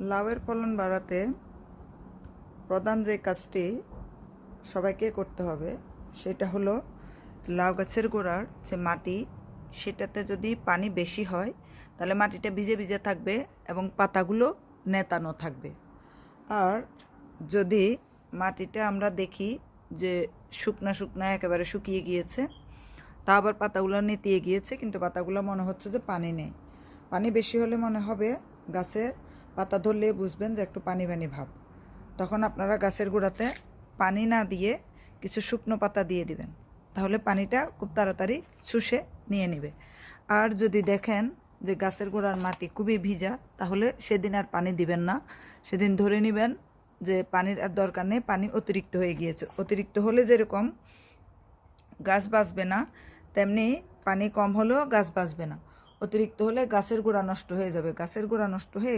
লাউয়ের ফলন বাড়াতে প্রধান যে কাজটি সবাইকে করতে হবে সেটা হলো লাউ গাছের গোড়ার যে মাটি সেটাতে যদি পানি বেশি হয় তাহলে মাটিটা ভিজে ভিজে থাকবে এবং পাতাগুলো নেতানো থাকবে। আর যদি মাটিটা আমরা দেখি যে শুকনা শুকনা একেবারে শুকিয়ে গিয়েছে, তা আবার পাতাগুলো নেতিয়ে গিয়েছে কিন্তু পাতাগুলো মনে হচ্ছে যে পানি নেই, পানি বেশি হলে মনে হবে গাছের পাতা ধরলে বুঝবেন যে একটু পানি পানি ভাব, তখন আপনারা গাছের গোড়াতে পানি না দিয়ে কিছু শুকনো পাতা দিয়ে দিবেন, তাহলে পানিটা খুব তাড়াতাড়ি শুষে নিয়ে নেবে। আর যদি দেখেন যে গাছের গোড়ার মাটি খুবই ভিজা, তাহলে সেদিন আর পানি দিবেন না, সেদিন ধরে নেবেন যে পানির আর দরকার নেই, পানি অতিরিক্ত হয়ে গিয়েছে। অতিরিক্ত হলে যেরকম গাছ বাঁচবে না, তেমনি পানি কম হলেও গাছ বাঁচবে না। অতিরিক্ত হলে গাছের গোড়া নষ্ট হয়ে যাবে, গাছের গোড়া নষ্ট হয়ে